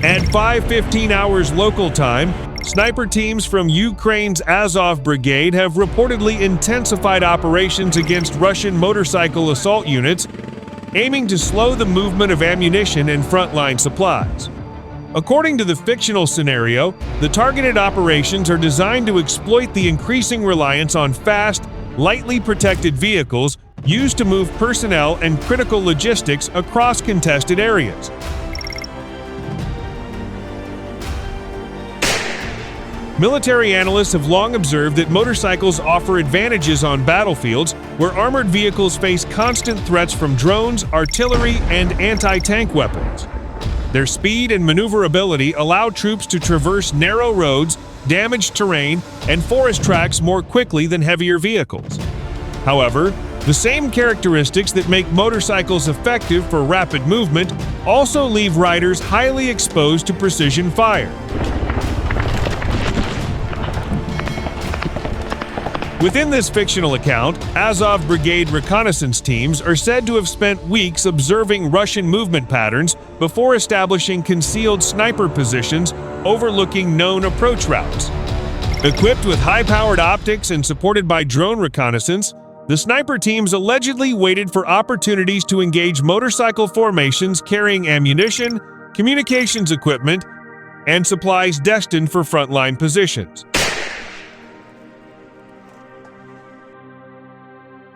At 5:15 hours local time, sniper teams from Ukraine's Azov Brigade have reportedly intensified operations against Russian motorcycle assault units, aiming to slow the movement of ammunition and frontline supplies. According to the fictional scenario, the targeted operations are designed to exploit the increasing reliance on fast, lightly protected vehicles used to move personnel and critical logistics across contested areas. Military analysts have long observed that motorcycles offer advantages on battlefields where armored vehicles face constant threats from drones, artillery, and anti-tank weapons. Their speed and maneuverability allow troops to traverse narrow roads, damaged terrain, and forest tracks more quickly than heavier vehicles. However, the same characteristics that make motorcycles effective for rapid movement also leave riders highly exposed to precision fire. Within this fictional account, Azov Brigade reconnaissance teams are said to have spent weeks observing Russian movement patterns before establishing concealed sniper positions overlooking known approach routes. Equipped with high-powered optics and supported by drone reconnaissance, the sniper teams allegedly waited for opportunities to engage motorcycle formations carrying ammunition, communications equipment, and supplies destined for frontline positions.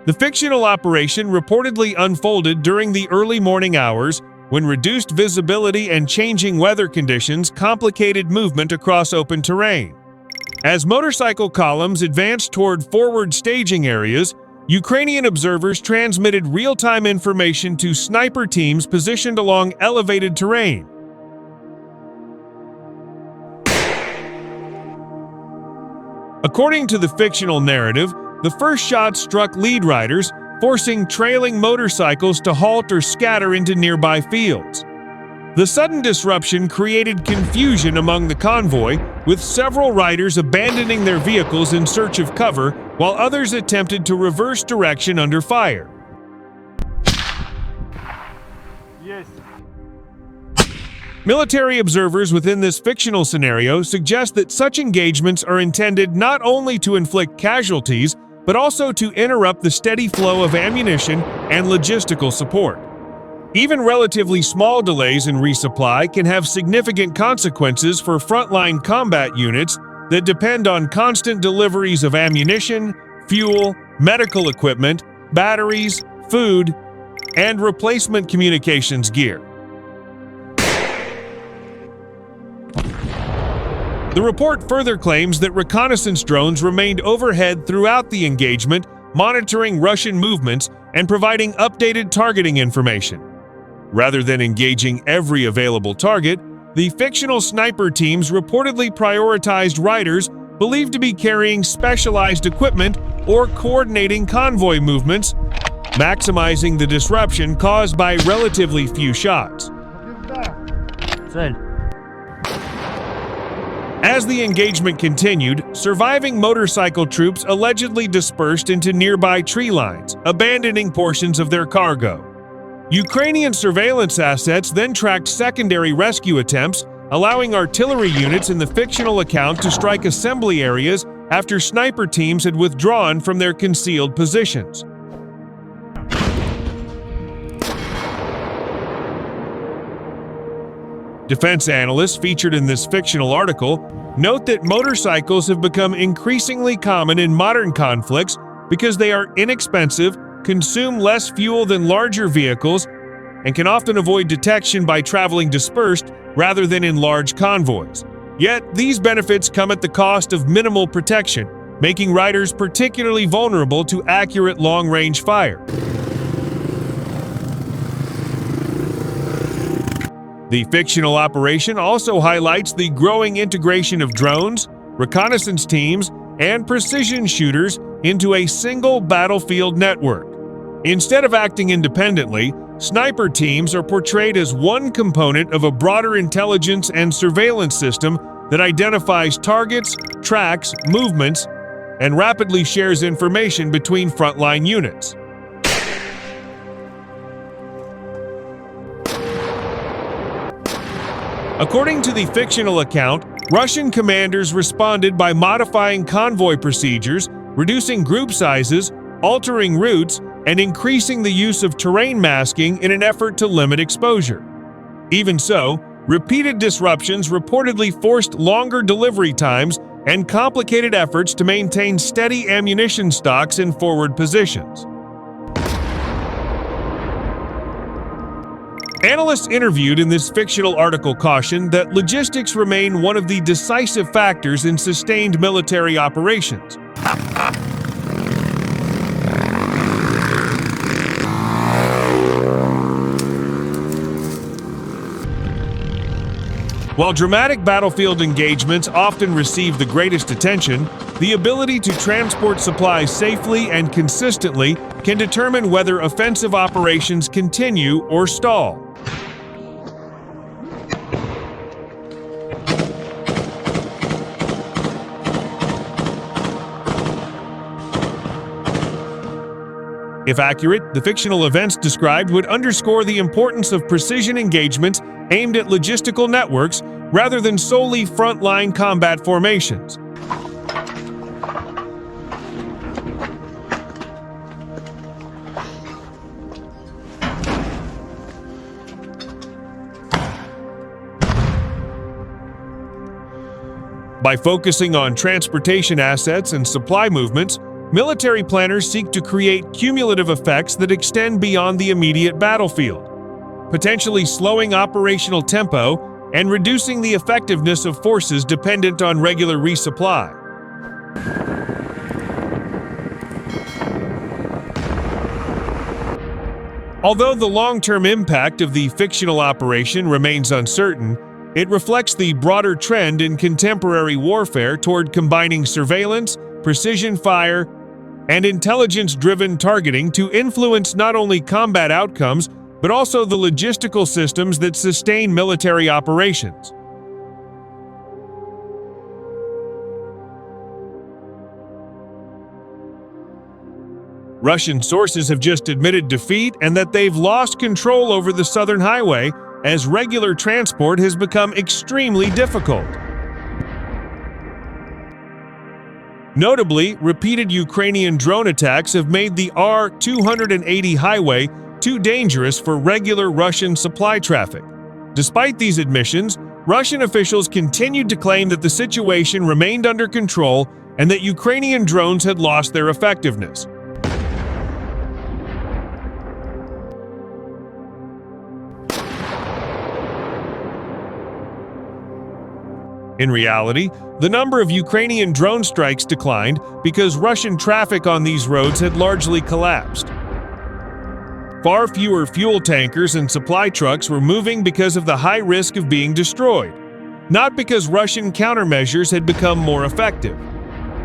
The fictional operation reportedly unfolded during the early morning hours when reduced visibility and changing weather conditions complicated movement across open terrain. As motorcycle columns advanced toward forward staging areas, Ukrainian observers transmitted real-time information to sniper teams positioned along elevated terrain. According to the fictional narrative, the first shot struck lead riders, forcing trailing motorcycles to halt or scatter into nearby fields. The sudden disruption created confusion among the convoy, with several riders abandoning their vehicles in search of cover, while others attempted to reverse direction under fire. Yes. Military observers within this fictional scenario suggest that such engagements are intended not only to inflict casualties, but also to interrupt the steady flow of ammunition and logistical support. Even relatively small delays in resupply can have significant consequences for frontline combat units that depend on constant deliveries of ammunition, fuel, medical equipment, batteries, food, and replacement communications gear. The report further claims that reconnaissance drones remained overhead throughout the engagement, monitoring Russian movements and providing updated targeting information. Rather than engaging every available target, the fictional sniper teams reportedly prioritized riders believed to be carrying specialized equipment or coordinating convoy movements, maximizing the disruption caused by relatively few shots. As the engagement continued, surviving motorcycle troops allegedly dispersed into nearby tree lines, abandoning portions of their cargo. Ukrainian surveillance assets then tracked secondary rescue attempts, allowing artillery units in the fictional account to strike assembly areas after sniper teams had withdrawn from their concealed positions. Defense analysts featured in this fictional article note that motorcycles have become increasingly common in modern conflicts because they are inexpensive, consume less fuel than larger vehicles, and can often avoid detection by traveling dispersed rather than in large convoys. Yet, these benefits come at the cost of minimal protection, making riders particularly vulnerable to accurate long-range fire. The fictional operation also highlights the growing integration of drones, reconnaissance teams, and precision shooters into a single battlefield network. Instead of acting independently, sniper teams are portrayed as one component of a broader intelligence and surveillance system that identifies targets, tracks movements, and rapidly shares information between frontline units. According to the fictional account, Russian commanders responded by modifying convoy procedures, reducing group sizes, altering routes, and increasing the use of terrain masking in an effort to limit exposure. Even so, repeated disruptions reportedly forced longer delivery times and complicated efforts to maintain steady ammunition stocks in forward positions. Analysts interviewed in this fictional article cautioned that logistics remain one of the decisive factors in sustained military operations. While dramatic battlefield engagements often receive the greatest attention, the ability to transport supplies safely and consistently can determine whether offensive operations continue or stall. If accurate, the fictional events described would underscore the importance of precision engagements aimed at logistical networks rather than solely frontline combat formations. By focusing on transportation assets and supply movements, military planners seek to create cumulative effects that extend beyond the immediate battlefield, potentially slowing operational tempo and reducing the effectiveness of forces dependent on regular resupply. Although the long-term impact of the fictional operation remains uncertain, it reflects the broader trend in contemporary warfare toward combining surveillance, precision fire, and intelligence-driven targeting to influence not only combat outcomes, but also the logistical systems that sustain military operations. Russian sources have just admitted defeat and that they've lost control over the southern highway as regular transport has become extremely difficult. Notably, repeated Ukrainian drone attacks have made the R-280 highway too dangerous for regular Russian supply traffic. Despite these admissions, Russian officials continued to claim that the situation remained under control and that Ukrainian drones had lost their effectiveness. In reality, the number of Ukrainian drone strikes declined because Russian traffic on these roads had largely collapsed. Far fewer fuel tankers and supply trucks were moving because of the high risk of being destroyed, not because Russian countermeasures had become more effective.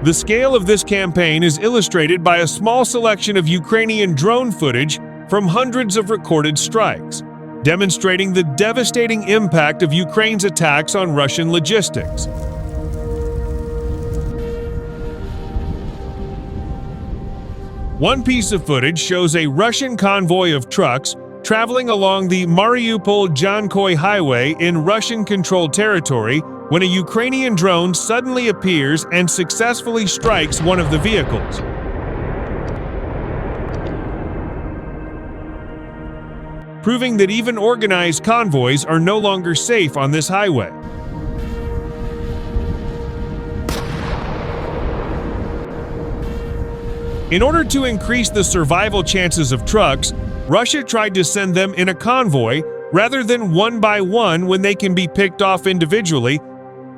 The scale of this campaign is illustrated by a small selection of Ukrainian drone footage from hundreds of recorded strikes, demonstrating the devastating impact of Ukraine's attacks on Russian logistics. One piece of footage shows a Russian convoy of trucks traveling along the Mariupol-Jankoy highway in Russian-controlled territory when a Ukrainian drone suddenly appears and successfully strikes one of the vehicles. Proving that even organized convoys are no longer safe on this highway. In order to increase the survival chances of trucks, Russia tried to send them in a convoy rather than one by one when they can be picked off individually,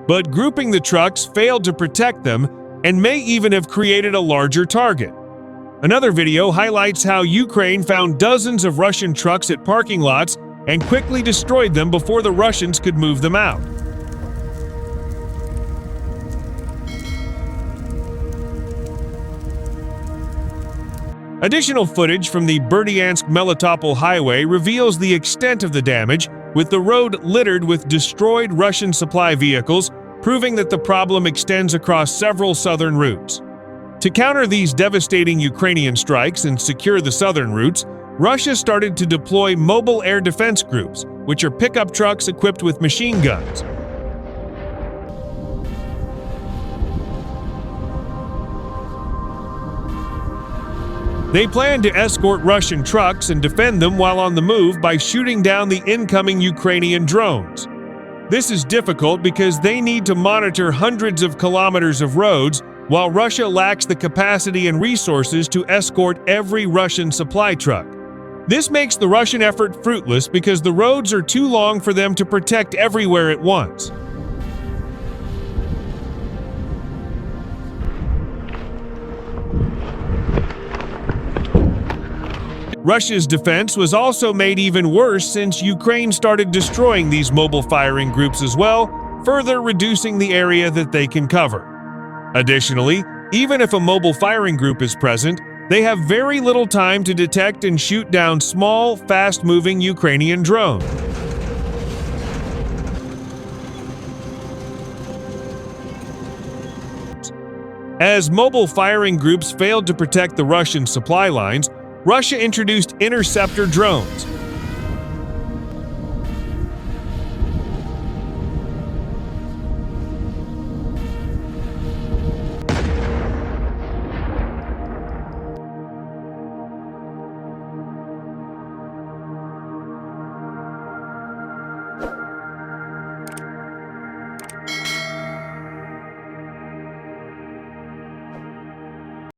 but grouping the trucks failed to protect them and may even have created a larger target. Another video highlights how Ukraine found dozens of Russian trucks at parking lots and quickly destroyed them before the Russians could move them out. Additional footage from the Berdyansk-Melitopol highway reveals the extent of the damage, with the road littered with destroyed Russian supply vehicles, proving that the problem extends across several southern routes. To counter these devastating Ukrainian strikes and secure the southern routes, Russia started to deploy mobile air defense groups, which are pickup trucks equipped with machine guns. They plan to escort Russian trucks and defend them while on the move by shooting down the incoming Ukrainian drones. This is difficult because they need to monitor hundreds of kilometers of roads, while Russia lacks the capacity and resources to escort every Russian supply truck. This makes the Russian effort fruitless because the roads are too long for them to protect everywhere at once. Russia's defense was also made even worse since Ukraine started destroying these mobile firing groups as well, further reducing the area that they can cover. Additionally, even if a mobile firing group is present, they have very little time to detect and shoot down small, fast-moving Ukrainian drones. As mobile firing groups failed to protect the Russian supply lines, Russia introduced interceptor drones.